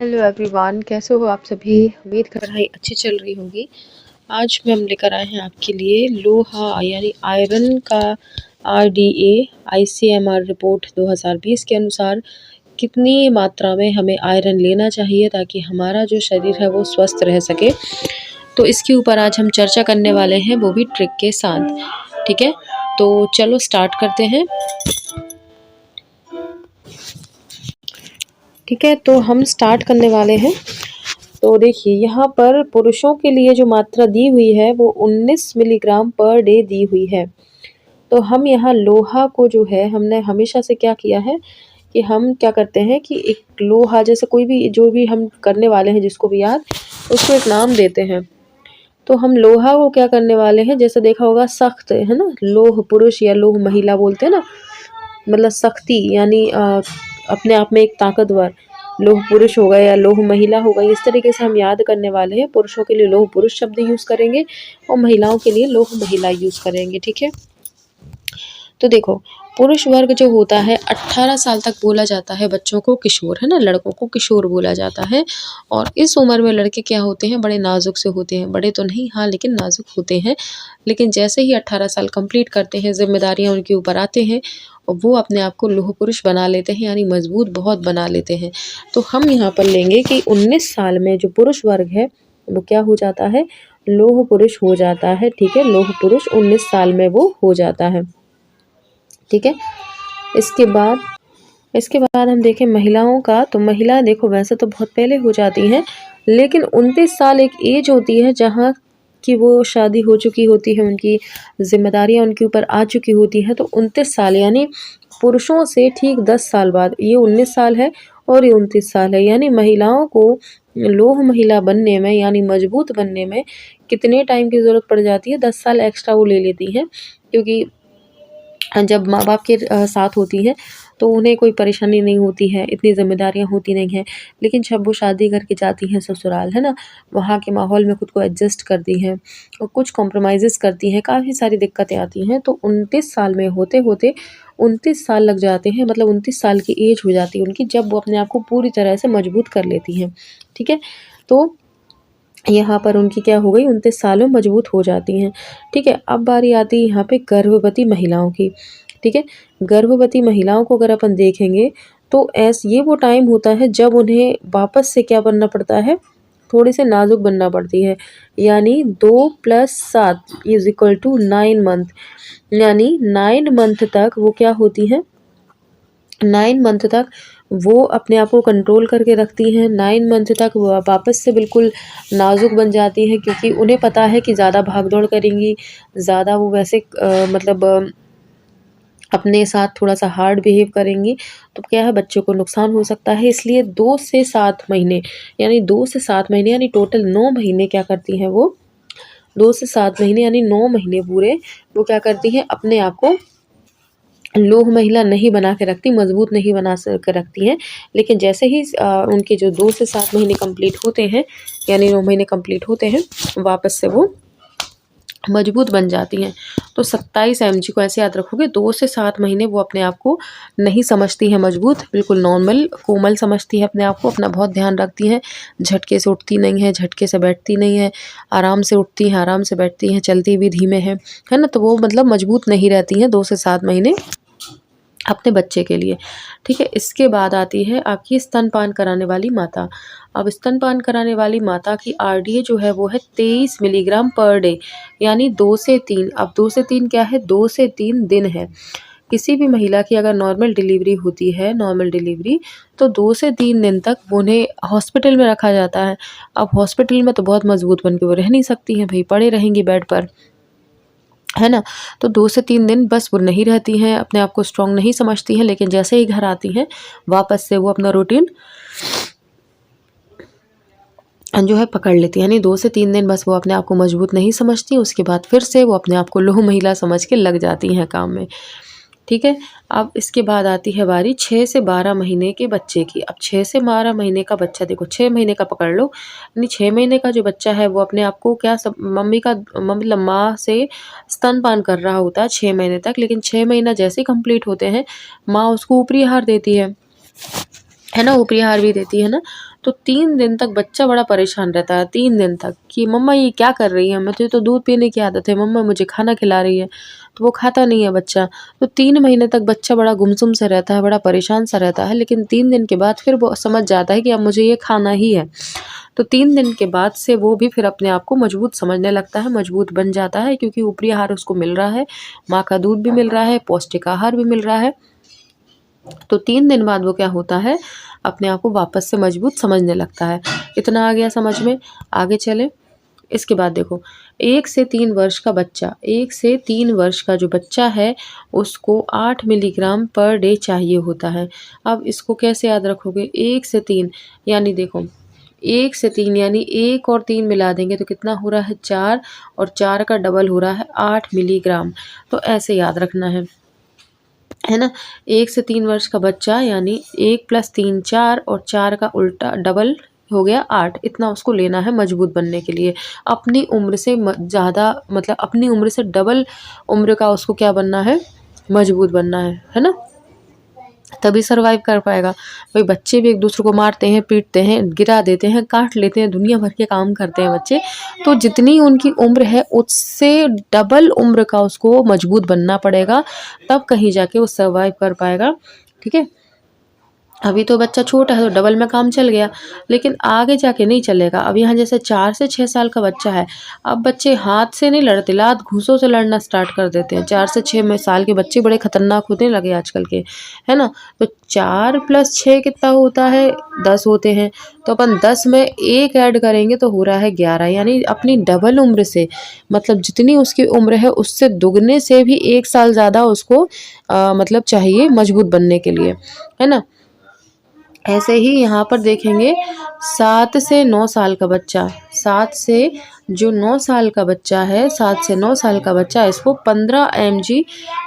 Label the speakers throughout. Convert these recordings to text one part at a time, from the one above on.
Speaker 1: Hello everyone, कैसे हो आप सभी। उम्मीद कर पढ़ाई अच्छी चल रही होगी। आज हम लेकर आए हैं आपके लिए लोहा यानी आयरन का आरडीए आईसीएमआर रिपोर्ट 2020 के अनुसार कितनी मात्रा में हमें आयरन लेना चाहिए ताकि हमारा जो शरीर है वो स्वस्थ रह सके। तो इसके ऊपर आज हम चर्चा करने वाले हैं, वो भी ट्रिक के साथ। ठीक है, तो चलो स्टार्ट करते हैं। ठीक है, तो हम स्टार्ट करने वाले हैं। तो देखिए, यहाँ पर पुरुषों के लिए जो मात्रा दी हुई है वो 19 मिलीग्राम पर डे दी हुई है। तो हम यहाँ लोहा को जो है, हमने हमेशा से क्या किया है कि हम क्या करते हैं कि एक लोहा, जैसे कोई भी जो भी हम करने वाले हैं जिसको भी याद, उसको एक नाम देते हैं। तो हम लोहा को क्या करने वाले हैं, जैसे देखा होगा सख्त है ना, लोह पुरुष या लोह महिला बोलते हैं ना, मतलब सख्ती यानी अपने आप में एक ताकतवर। लोह पुरुष हो गया या लोह महिला हो गई, इस तरीके से हम याद करने वाले हैं। पुरुषों के लिए लोह पुरुष शब्द यूज़ करेंगे और महिलाओं के लिए लोह महिला यूज़ करेंगे। ठीक है, तो देखो, पुरुष वर्ग जो होता है 18 साल तक बोला जाता है बच्चों को किशोर, है ना, लड़कों को किशोर बोला जाता है। और इस उम्र में लड़के क्या होते हैं, बड़े नाजुक से होते हैं, बड़े तो नहीं हाँ लेकिन नाजुक होते हैं। लेकिन जैसे ही 18 साल कंप्लीट करते हैं, जिम्मेदारियां उनके ऊपर आते हैं और वो अपने आप को लोह पुरुष बना लेते हैं, यानी मजबूत बहुत बना लेते हैं। तो हम यहाँ पर लेंगे कि 19 साल में जो पुरुष वर्ग है वो क्या हो जाता है, लोह पुरुष हो जाता है। ठीक है, लोह पुरुष 19 साल में वो हो जाता है। ठीक है, इसके बाद हम देखें महिलाओं का। तो महिला देखो, वैसे तो बहुत पहले हो जाती हैं, लेकिन 29 साल एक एज होती है जहाँ कि वो शादी हो चुकी होती है, उनकी जिम्मेदारियां उनके ऊपर आ चुकी होती हैं। तो 29 साल यानी पुरुषों से ठीक 10 साल बाद, ये 19 साल है और ये 29 साल है, यानी महिलाओं को लोह महिला बनने में यानी मजबूत बनने में कितने टाइम की ज़रूरत पड़ जाती है, 10 साल एक्स्ट्रा वो ले लेती हैं। क्योंकि जब माँ बाप के साथ होती हैं तो उन्हें कोई परेशानी नहीं होती है, इतनी ज़िम्मेदारियाँ होती नहीं हैं। लेकिन जब वो शादी करके जाती हैं ससुराल, है ना, वहाँ के माहौल में खुद को एडजस्ट करती हैं और कुछ कॉम्प्रोमाइज़ेज़ करती हैं, काफ़ी सारी दिक्कतें आती हैं। तो 29 साल में होते-होते 29 साल लग जाते हैं, मतलब 29 साल की एज हो जाती है उनकी, जब वो अपने आप को पूरी तरह से मजबूत कर लेती हैं। ठीक है, तो यहाँ पर उनकी क्या हो गई, 29 साल में मजबूत हो जाती हैं। ठीक है, अब बारी आती है यहाँ पे गर्भवती महिलाओं की। ठीक है, गर्भवती महिलाओं को अगर अपन देखेंगे तो ये वो टाइम होता है जब उन्हें वापस से क्या बनना पड़ता है, थोड़ी से नाजुक बनना पड़ती है। यानी 2 + 7 = 9 मंथ, यानी 9 मंथ तक वो क्या होती हैं, 9 मंथ तक वो अपने आप को कंट्रोल करके रखती हैं। 9 मंथ तक वो वापस से बिल्कुल नाजुक बन जाती हैं, क्योंकि उन्हें पता है कि ज़्यादा भाग-दौड़ करेंगी, ज़्यादा वो वैसे मतलब अपने साथ थोड़ा-सा हार्ड बिहेव करेंगी, तो क्या है, बच्चे को नुकसान हो सकता है। इसलिए 2 से 7 महीने, यानी 2 से 7 महीने यानी टोटल 9 महीने क्या करती हैं वो, 2 से 7 महीने यानी 9 महीने पूरे वो क्या करती हैं, अपने आप को लोह महिला नहीं बना के रखती, मजबूत नहीं बना कर रखती हैं। लेकिन जैसे ही उनके जो 2 से 7 महीने कंप्लीट होते हैं, यानी 9 महीने कंप्लीट होते हैं, वापस से वो मजबूत बन जाती हैं। तो 27 mg को ऐसे याद रखोगे, 2 से 7 महीने वो अपने आप को नहीं समझती है मजबूत, बिल्कुल नॉर्मल कोमल समझती है अपने आप को, अपना बहुत ध्यान रखती हैं, झटके से उठती नहीं है, झटके से बैठती नहीं है, आराम से उठती हैं, आराम से बैठती हैं, चलती भी धीमे हैं, है ना। तो वो मतलब मजबूत नहीं रहती हैं 2 से 7 महीने अपने बच्चे के लिए। ठीक है, इसके बाद आती है आपकी स्तनपान कराने वाली माता। अब स्तनपान कराने वाली माता की आरडीए जो है वो है 23 मिलीग्राम पर डे, यानी 2 से 3। अब 2 से 3 क्या है, 2 से 3 दिन है। किसी भी महिला की अगर नॉर्मल डिलीवरी होती है, नॉर्मल डिलीवरी, तो 2 से 3 दिन तक उन्हें हॉस्पिटल में रखा जाता है। अब हॉस्पिटल में तो बहुत मजबूत बन के वो रह नहीं सकती हैं, भई पड़े रहेंगी बेड पर, है ना। तो 2 से 3 दिन बस वो नहीं रहती हैं, अपने आप को स्ट्रॉन्ग नहीं समझती हैं, लेकिन जैसे ही घर आती हैं वापस से वो अपना रूटीन जो है पकड़ लेती है। यानी 2 से 3 दिन बस वो अपने आप को मजबूत नहीं समझती, उसके बाद फिर से वो अपने आप को लोह महिला समझ के लग जाती हैं काम में। ठीक है, अब इसके बाद आती है बारी 6 से 12 महीने के बच्चे की। अब 6 से 12 महीने का बच्चा, देखो 6 महीने का पकड़ लो, यानी 6 महीने का जो बच्चा है वो अपने आप को क्या सब मतलब माँ से स्तनपान कर रहा होता है 6 महीने तक। लेकिन 6 महीना जैसे ही कंप्लीट होते हैं, माँ उसको ऊपरी आहार देती है ना, ऊपरी आहार भी देती है ना। तो 3 दिन तक बच्चा बड़ा परेशान रहता है, 3 दिन तक कि मम्मा ये क्या कर रही है, मुझे तो दूध पीने की आदत है, मम्मा मुझे खाना खिला रही है, तो वो खाता नहीं है बच्चा। तो 3 महीने तक बच्चा बड़ा गुमसुम सा रहता है, बड़ा परेशान सा रहता है, लेकिन 3 दिन के बाद फिर वो समझ जाता है कि अब मुझे ये खाना ही है। तो 3 दिन के बाद से वो भी फिर अपने आप को मजबूत समझने लगता है, मजबूत बन जाता है, क्योंकि ऊपरी आहार उसको मिल रहा है, माँ का दूध भी मिल रहा है, पौष्टिक आहार भी मिल रहा है। तो 3 दिन बाद वो क्या होता है, अपने आप को वापस से मजबूत समझने लगता है। इतना आ गया समझ में? आगे चलें। इसके बाद देखो, 1 से 3 वर्ष का बच्चा, 1 से 3 वर्ष का जो बच्चा है उसको 8 मिलीग्राम पर डे चाहिए होता है। अब इसको कैसे याद रखोगे? 1 से 3 यानी देखो, 1 से 3 यानी 1 और 3 मिला देंगे तो कितना हो रहा है? 4, और 4 का डबल हो रहा है 8 मिलीग्राम। तो ऐसे याद रखना है ना? 1 से 3 वर्ष का बच्चा यानी 1 + 3 4, और 4 का उल्टा डबल हो गया 8। इतना उसको लेना है मजबूत बनने के लिए। अपनी उम्र से ज़्यादा, मतलब अपनी उम्र से डबल उम्र का उसको क्या बनना है? मजबूत बनना है ना? तभी सर्वाइव कर पाएगा। भाई बच्चे भी एक दूसरे को मारते हैं, पीटते हैं, गिरा देते हैं, काट लेते हैं, दुनिया भर के काम करते हैं बच्चे। तो जितनी उनकी उम्र है उससे डबल उम्र का उसको मजबूत बनना पड़ेगा, तब कहीं जाके वो सर्वाइव कर पाएगा। ठीक है? अभी तो बच्चा छोटा है तो डबल में काम चल गया, लेकिन आगे जाके नहीं चलेगा। अब यहाँ जैसे 4 से 6 साल का बच्चा है, अब बच्चे हाथ से नहीं लड़ते, लात घूंसों से लड़ना स्टार्ट कर देते हैं। 4 से 6 में साल के बच्चे बड़े खतरनाक होने लगे आजकल के, है ना? तो 4 + 6 कितना होता है? 10 होते हैं। तो अपन 10 में 1 ऐड करेंगे तो हो रहा है 11, यानी अपनी डबल उम्र से, मतलब जितनी उसकी उम्र है उससे दुगने से भी 1 साल ज़्यादा उसको मतलब चाहिए मजबूत बनने के लिए, है ना? ऐसे ही यहाँ पर देखेंगे, 7 से 9 साल का बच्चा, 7 से जो 9 साल का बच्चा है, 7 से 9 साल का बच्चा, इसको 15 mg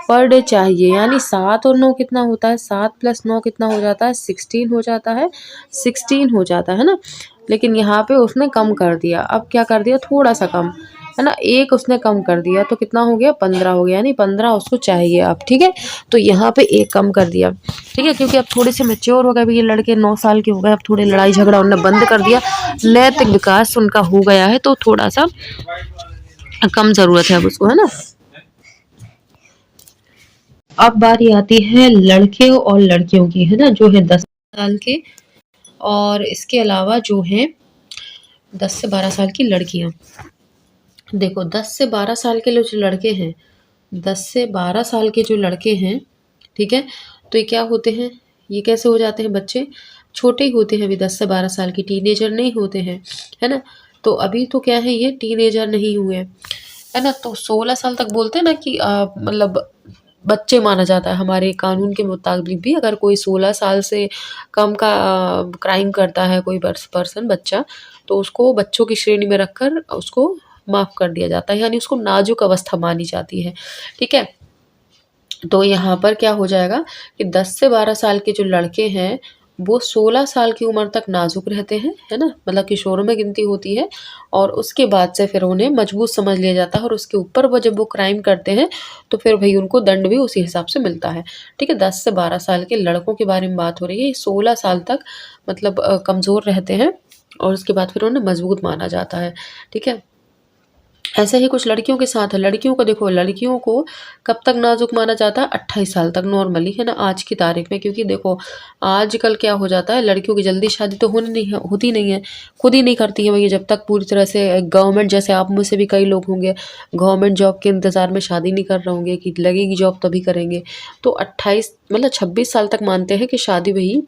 Speaker 1: पर डे चाहिए। यानी 7 और 9 कितना होता है? 7 + 9 कितना हो जाता है? 16 हो जाता है, 16 हो जाता है ना? लेकिन यहाँ पे उसने कम कर दिया। अब क्या कर दिया? थोड़ा सा कम, है ना? 1 उसने कम कर दिया तो कितना हो गया? 15 हो गया, यानी 15 उसको चाहिए अब। ठीक है? तो यहाँ पे 1 कम कर दिया। ठीक है? क्योंकि अब थोड़े से मैच्योर हो गए, अभी ये लड़के 9 साल के हो गए, अब थोड़े लड़ाई झगड़ा उन्होंने बंद कर दिया, नैतिक विकास उनका हो गया है, तो थोड़ा सा कम ज़रूरत है अब उसको, है ना? अब बारी आती है लड़के और लड़कियों की, है ना? जो है 10 साल के, और इसके अलावा जो है 10 से 12 साल की लड़कियां। देखो 10 से 12 साल के जो लड़के हैं, 10 से 12 साल के जो लड़के हैं, ठीक है, तो ये क्या होते हैं? ये कैसे हो जाते हैं? बच्चे छोटे ही होते हैं, अभी 10 से 12 साल की, टीनेजर नहीं होते हैं, है ना? तो अभी तो क्या है, ये टीनेजर नहीं हुए, है ना? तो 16 साल तक बोलते हैं ना कि मतलब बच्चे माना जाता है हमारे कानून के मुताबिक भी। अगर कोई 16 साल से कम का क्राइम करता है कोई पर्सन, बच्चा, तो उसको बच्चों की श्रेणी में रखकर उसको माफ़ कर दिया जाता है, यानी उसको नाजुक अवस्था मानी जाती है। ठीक है? तो यहाँ पर क्या हो जाएगा कि 10 से 12 साल के जो लड़के हैं, वो 16 साल की उम्र तक नाजुक रहते हैं, है ना? मतलब किशोरों में गिनती होती है, और उसके बाद से फिर उन्हें मजबूत समझ लिया जाता है, और उसके ऊपर वो जब वो क्राइम करते हैं तो फिर भई उनको दंड भी उसी हिसाब से मिलता है। ठीक है? 10 से 12 साल के लड़कों के बारे में बात हो रही है। 16 साल तक मतलब कमज़ोर रहते हैं, और उसके बाद फिर उन्हें मजबूत माना जाता है। ठीक है? ऐसे ही कुछ लड़कियों के साथ है। लड़कियों को देखो, लड़कियों को कब तक नाजुक माना जाता है? 28 साल तक नॉर्मली, है ना? आज की तारीख में, क्योंकि देखो आजकल क्या हो जाता है, लड़कियों की जल्दी शादी तो होती नहीं है, खुद ही नहीं करती है भई, जब तक पूरी तरह से गवर्नमेंट, जैसे आप में से भी कई लोग होंगे गवर्नमेंट जॉब के इंतज़ार में शादी नहीं कर रहे होंगे कि लगेगी जॉब तभी करेंगे। तो 28 मतलब 26 साल तक मानते हैं कि शादी वही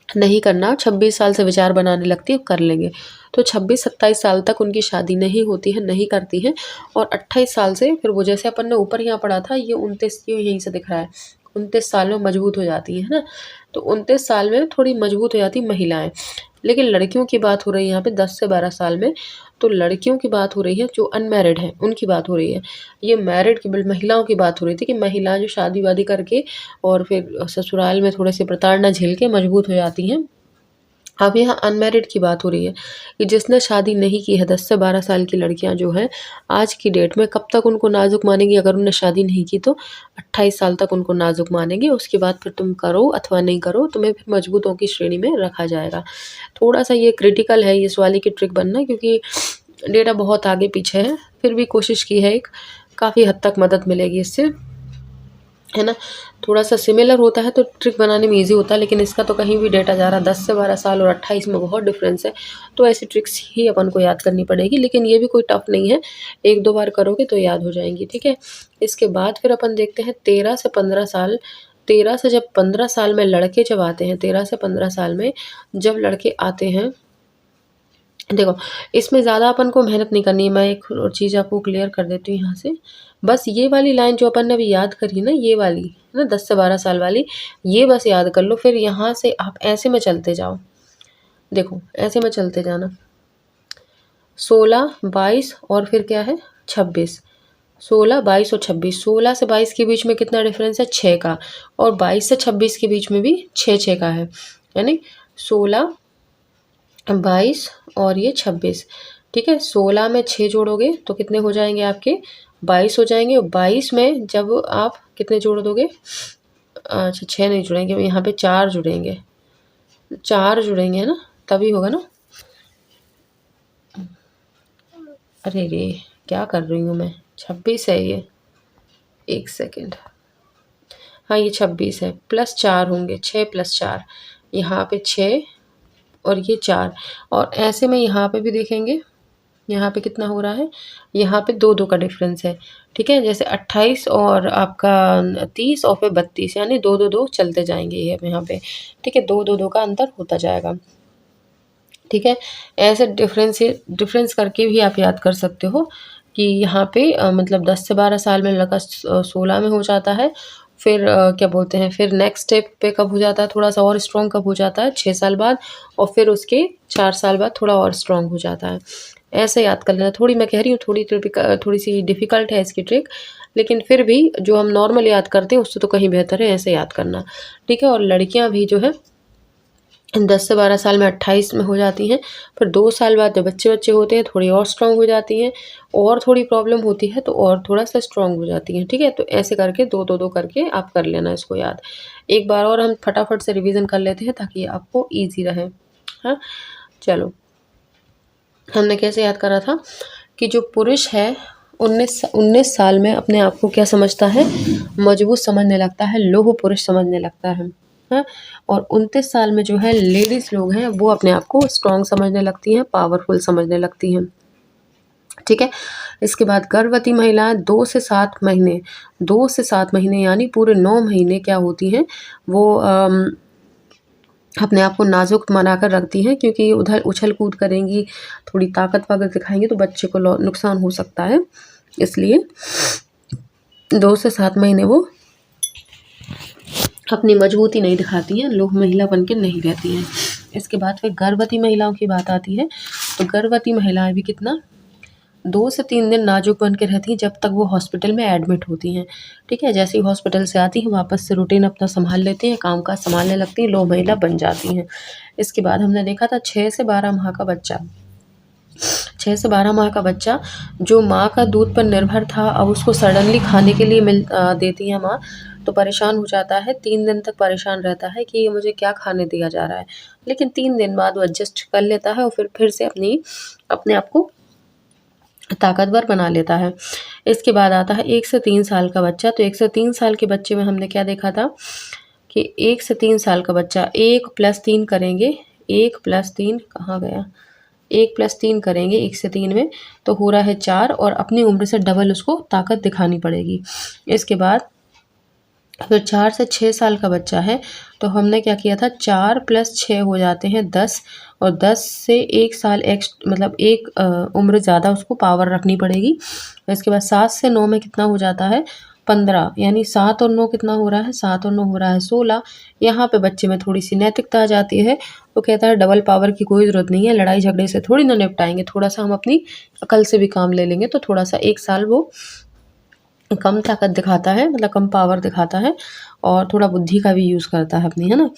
Speaker 1: नहीं करना, 26 साल से विचार बनाने लगती है कर लेंगे। तो 26-27 साल तक उनकी शादी नहीं होती है, नहीं करती हैं, और 28 साल से फिर वो, जैसे अपन ने ऊपर यहाँ पढ़ा था, ये 29, ये यहीं से दिख रहा है, 29 साल में मजबूत हो जाती है ना? तो 29 साल में थोड़ी मजबूत हो जाती महिलाएं। लेकिन लड़कियों की बात हो रही है यहाँ पे 10 से 12 साल में। तो लड़कियों की बात हो रही है जो अनमैरिड हैं, उनकी बात हो रही है। ये मैरिड की महिलाओं की बात हो रही थी कि महिलाएं जो शादी वादी करके और फिर ससुराल में थोड़े से प्रताड़ना झेल के मजबूत हो जाती हैं, अब यहाँ अनमैरिड की बात हो रही है कि जिसने शादी नहीं की है, 10 से 12 साल की लड़कियां जो हैं आज की डेट में कब तक उनको नाजुक मानेंगी? अगर उन्होंने शादी नहीं की तो 28 साल तक उनको नाजुक मानेंगे। उसके बाद फिर तुम करो अथवा नहीं करो, तुम्हें फिर मजबूतों की श्रेणी में रखा जाएगा। थोड़ा सा ये क्रिटिकल है इस वाली की ट्रिक बनना, क्योंकि डेटा बहुत आगे पीछे है। फिर भी कोशिश की है, एक काफ़ी हद तक मदद मिलेगी इससे, है ना। थोड़ा सा सिमिलर होता है तो ट्रिक बनाने में ईजी होता है, लेकिन इसका तो कहीं भी डेटा जा रहा है 10 से 12 साल और 28 में बहुत डिफरेंस है। तो ऐसी ट्रिक्स ही अपन को याद करनी पड़ेगी, लेकिन ये भी कोई टफ नहीं है, 1-2 बार करोगे तो याद हो जाएंगी, ठीक है। इसके बाद फिर अपन देखते हैं 13 से 15 साल। 13 से जब 15 साल में लड़के जब आते हैं, 13 से 15 साल में जब लड़के आते हैं, देखो इसमें ज़्यादा अपन को मेहनत नहीं करनी है। मैं एक और चीज़ आपको क्लियर कर देती हूँ यहाँ से। बस ये वाली लाइन जो अपन ने अभी याद करी ना, ये वाली है ना 10 से 12 साल वाली, ये बस याद कर लो। फिर यहाँ से आप ऐसे में चलते जाओ, देखो ऐसे में चलते जाना, 16, 22 और फिर क्या है 26। 16, 22 और 26। 16 से 22 के बीच में कितना डिफरेंस है? 6 का। और 22 से 26 के बीच में भी 6 का है, यानी 16, 22 और ये 26, ठीक है। 16 में 6 जोड़ोगे तो कितने हो जाएंगे आपके? 22 हो जाएंगे। और 22 में जब आप कितने जोड़ दोगे? अच्छा 6 नहीं जुड़ेंगे, यहाँ पे 4 जुड़ेंगे, 4 जुड़ेंगे, है ना, तभी होगा ना। अरे रे क्या कर रही हूँ मैं, 26 है ये, एक सेकेंड। हाँ ये 26 है, प्लस 4 होंगे, 6 + 4, यहाँ पे 6 और ये 4। और ऐसे में यहाँ पे भी देखेंगे, यहाँ पे कितना हो रहा है? यहाँ पे 2-2 का डिफरेंस है, ठीक है। जैसे 28 और आपका 30 और फिर 32, यानी 2-2-2 चलते जाएंगे ये यहाँ पे, ठीक है। 2-2-2 का अंतर होता जाएगा, ठीक है। ऐसे डिफरेंस करके भी आप याद कर सकते हो कि यहाँ पे मतलब 10 से 12 साल में लड़का 16 में हो जाता है। फिर क्या बोलते हैं, फिर नेक्स्ट स्टेप पे कब हो जाता है थोड़ा सा और स्ट्रॉन्ग, कब हो जाता है? 6 साल बाद। और फिर उसके 4 साल बाद थोड़ा और स्ट्रॉन्ग हो जाता है। ऐसे याद कर लेना। थोड़ी मैं कह रही हूँ थोड़ी सी डिफ़िकल्ट है इसकी ट्रिक, लेकिन फिर भी जो हम नॉर्मल याद करते हैं उससे तो कहीं बेहतर है ऐसे याद करना, ठीक है। और लड़कियाँ भी जो है 10 से 12 साल में 28 में हो जाती हैं। फिर 2 साल बाद जब बच्चे होते हैं थोड़ी और स्ट्रॉन्ग हो जाती हैं, और थोड़ी प्रॉब्लम होती है तो और थोड़ा-सा स्ट्रॉन्ग हो जाती हैं, ठीक है। तो ऐसे करके 2-2-2 करके आप कर लेना इसको याद। एक बार और हम फटाफट से रिवीजन कर लेते हैं ताकि आपको ईज़ी रहे। हाँ, चलो। हमने कैसे याद करा था कि जो पुरुष है 19 साल में अपने आप को क्या समझता है? मजबूत समझने लगता है, लौह पुरुष समझने लगता है। हाँ, और 29 साल में जो है लेडीज़ लोग हैं वो अपने आप को स्ट्रॉन्ग समझने लगती हैं, पावरफुल समझने लगती हैं, ठीक है। इसके बाद गर्भवती महिलाएं 2 से 7 महीने यानी पूरे 9 महीने क्या होती हैं? वो अपने आप को नाजुक बनाकर रखती हैं, क्योंकि उधर उछल कूद करेंगी, थोड़ी ताकत वाकत दिखाएंगी तो बच्चे को नुकसान हो सकता है, इसलिए 2 से 7 महीने वो अपनी मजबूती नहीं दिखाती हैं, लोग महिला बन के नहीं रहती हैं। इसके बाद फिर गर्भवती महिलाओं की बात आती है, तो गर्भवती महिलाएं भी कितना 2 से 3 दिन नाजुक बन के रहती हैं जब तक वो हॉस्पिटल में एडमिट होती हैं, ठीक है। जैसे ही हॉस्पिटल से आती हैं वापस से रूटीन अपना संभाल लेती हैं, काम काज संभालने लगती हैं, लो महिला बन जाती हैं। इसके बाद हमने देखा था 6 से 12 माह का बच्चा, 6 से 12 माह का बच्चा जो माँ का दूध पर निर्भर था, अब उसको सडनली खाने के लिए देती है माँ, तो परेशान हो जाता है। 3 दिन तक परेशान रहता है कि ये मुझे क्या खाने दिया जा रहा है, लेकिन 3 दिन बाद वो एडजस्ट कर लेता है और फिर से अपने आप को ताकतवर बना लेता है। इसके बाद आता है 1 से 3 साल का बच्चा, तो 1 से 3 साल के बच्चे में हमने क्या देखा था कि 1 से 3 साल का बच्चा 1 + 3 करेंगे, 1 + 3 कहाँ गया? 1 + 3 करेंगे 1 से 3 में, तो हो रहा है 4, और अपनी उम्र से डबल उसको ताकत दिखानी पड़ेगी। इसके बाद फिर 4 से 6 साल का बच्चा है, तो हमने क्या किया था 4 + 6 हो जाते हैं 10, और 10 से 1 साल मतलब एक उम्र ज़्यादा उसको पावर रखनी पड़ेगी। इसके बाद 7 से 9 में कितना हो जाता है 15, यानी 7 और 9 कितना हो रहा है? 7 और 9 हो रहा है 16। यहाँ पे बच्चे में थोड़ी सी नैतिकता आ जाती है, वो कहता है डबल पावर की कोई ज़रूरत नहीं है, लड़ाई झगड़े से थोड़ी ना निपटाएंगे, थोड़ा सा हम अपनी अकल से भी काम ले लेंगे, तो थोड़ा सा 1 साल वो कम ताकत दिखाता है, मतलब कम पावर दिखाता है और थोड़ा बुद्धि का भी यूज़ करता है अपनी, है ना।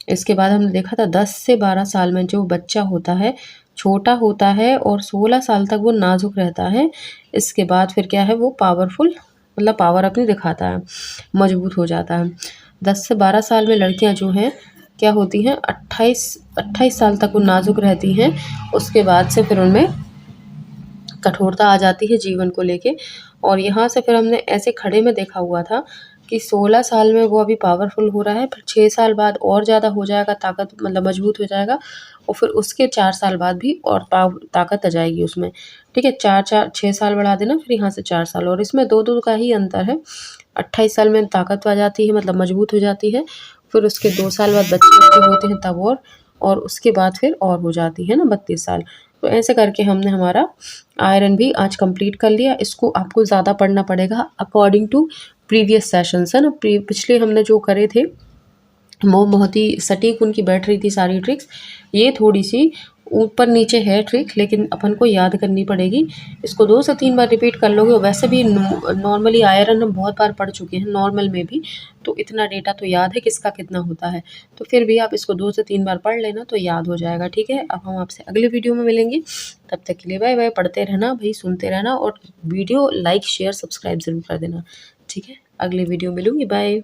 Speaker 1: इसके बाद हमने देखा था 10 से 12 साल में जो बच्चा होता है छोटा होता है और 16 साल तक वो नाजुक रहता है। इसके बाद फिर क्या है, वो पावरफुल, मतलब पावर अपनी दिखाता है, मजबूत हो जाता है। 10 से 12 साल में लड़कियां जो हैं क्या होती हैं, 28 साल तक वो नाजुक रहती हैं। उसके बाद से फिर उनमें कठोरता आ जाती है जीवन को लेके। और यहाँ से फिर हमने ऐसे खड़े में देखा हुआ था कि 16 साल में वो अभी पावरफुल हो रहा है, फिर 6 साल बाद और ज़्यादा हो जाएगा, ताकत मतलब मजबूत हो जाएगा, और फिर उसके 4 साल बाद भी और ताकत आ जाएगी उसमें। ठीक है, 6 साल बढ़ा देना, फिर यहाँ से 4 साल, और इसमें 2-2 का ही अंतर है। 28 साल में ताकत आ जाती है, मतलब मजबूत हो जाती है, फिर उसके 2 साल बाद बच्चे होते हैं तब, और उसके बाद फिर और हो जाती है ना 32 साल। तो ऐसे करके हमने हमारा आयरन भी आज कंप्लीट कर लिया। इसको आपको ज़्यादा पढ़ना पड़ेगा अकॉर्डिंग टू प्रीवियस सेशंस, है ना। पिछले हमने जो करे थे वो बहुत ही सटीक उनकी बैठ रही थी सारी ट्रिक्स। ये थोड़ी सी ऊपर नीचे है ट्रिक, लेकिन अपन को याद करनी पड़ेगी। इसको 2 से 3 बार रिपीट कर लोगे, और वैसे भी नॉर्मली आयरन हम बहुत बार पढ़ चुके हैं नॉर्मल में भी, तो इतना डेटा तो याद है किसका कितना होता है। तो फिर भी आप इसको 2 से 3 बार पढ़ लेना तो याद हो जाएगा। ठीक है, अब हम आपसे अगले वीडियो में मिलेंगे, तब तक के लिए बाय बाय। पढ़ते रहना भाई, सुनते रहना, और वीडियो लाइक शेयर सब्सक्राइब ज़रूर कर देना। ठीक है, अगले वीडियो मिलूँगी, बाय।